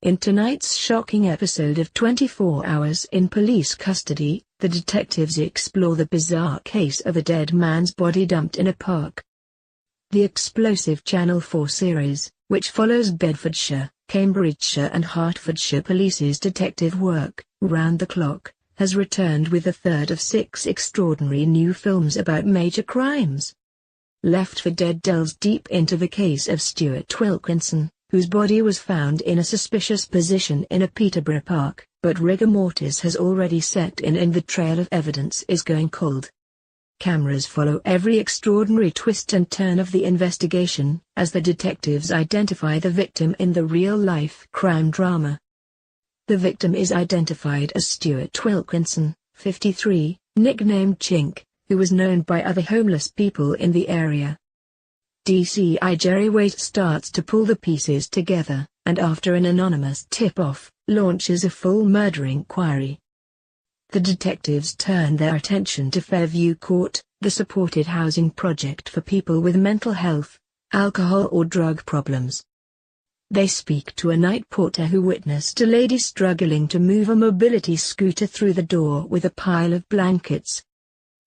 In tonight's shocking episode of 24 Hours in Police Custody, the detectives explore the bizarre case of a dead man's body dumped in a park. The explosive Channel 4 series, which follows Bedfordshire, Cambridgeshire and Hertfordshire Police's detective work, round the clock, has returned with the third of 6 extraordinary new films about major crimes. Left for Dead delves deep into the case of Stuart Wilki, whose body was found in a suspicious position in a Peterborough park, but rigor mortis has already set in and the trail of evidence is going cold. Cameras follow every extraordinary twist and turn of the investigation, as the detectives identify the victim in the real-life crime drama. The victim is identified as Stuart Wilki, 53, nicknamed Chink, who was known by other homeless people in the area. DCI Jerry Waite starts to pull the pieces together, and after an anonymous tip-off, launches a full murder inquiry. The detectives turn their attention to Fairview Court, the supported housing project for people with mental health, alcohol or drug problems. They speak to a night porter who witnessed a lady struggling to move a mobility scooter through the door with a pile of blankets.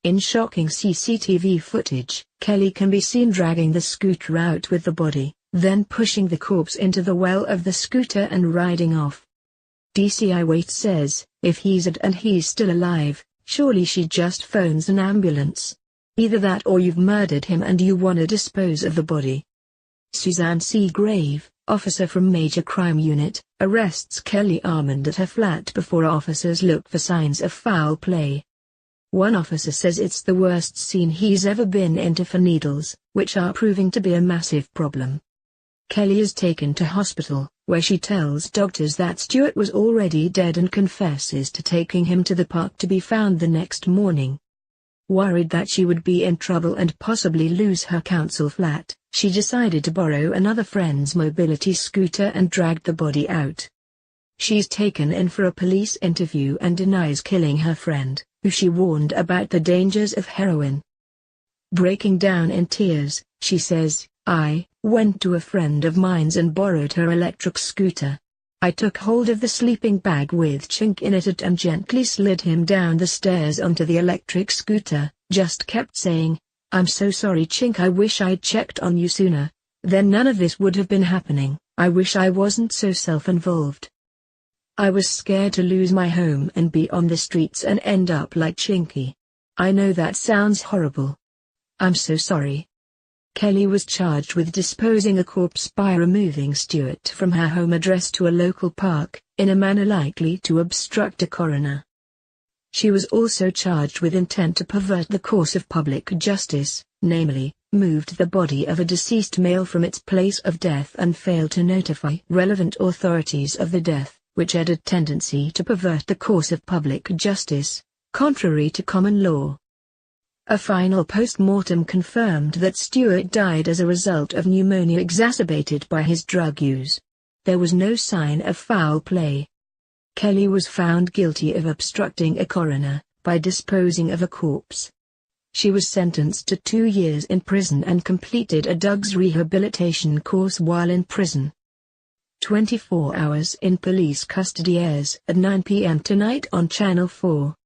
In shocking CCTV footage, Kelly can be seen dragging the scooter out with the body, then pushing the corpse into the well of the scooter and riding off. DCI Waite says, if he's dead and he's still alive, surely she just phones an ambulance. Either that or you've murdered him and you want to dispose of the body. Suzanne Seagrave, officer from Major Crime Unit, arrests Kelly Almond at her flat before officers look for signs of foul play. One officer says it's the worst scene he's ever been into for needles, which are proving to be a massive problem. Kelly is taken to hospital, where she tells doctors that Stuart was already dead and confesses to taking him to the park to be found the next morning. Worried that she would be in trouble and possibly lose her council flat, she decided to borrow another friend's mobility scooter and dragged the body out. She's taken in for a police interview and denies killing her friend, who she warned about the dangers of heroin. Breaking down in tears, she says, I went to a friend of mine's and borrowed her electric scooter. I took hold of the sleeping bag with Chink in it and gently slid him down the stairs onto the electric scooter, just kept saying, I'm so sorry Chink, I wish I'd checked on you sooner, then none of this would have been happening, I wish I wasn't so self-involved. I was scared to lose my home and be on the streets and end up like Chinky. I know that sounds horrible. I'm so sorry. Kelly was charged with disposing a corpse by removing Stuart from her home address to a local park, in a manner likely to obstruct a coroner. She was also charged with intent to pervert the course of public justice, namely, moved the body of a deceased male from its place of death and failed to notify relevant authorities of the death, which had a tendency to pervert the course of public justice, contrary to common law. A final post-mortem confirmed that Stuart died as a result of pneumonia exacerbated by his drug use. There was no sign of foul play. Kelly was found guilty of obstructing a coroner, by disposing of a corpse. She was sentenced to 2 years in prison and completed a drugs rehabilitation course while in prison. 24 Hours in Police Custody airs at 9 p.m. tonight on Channel 4.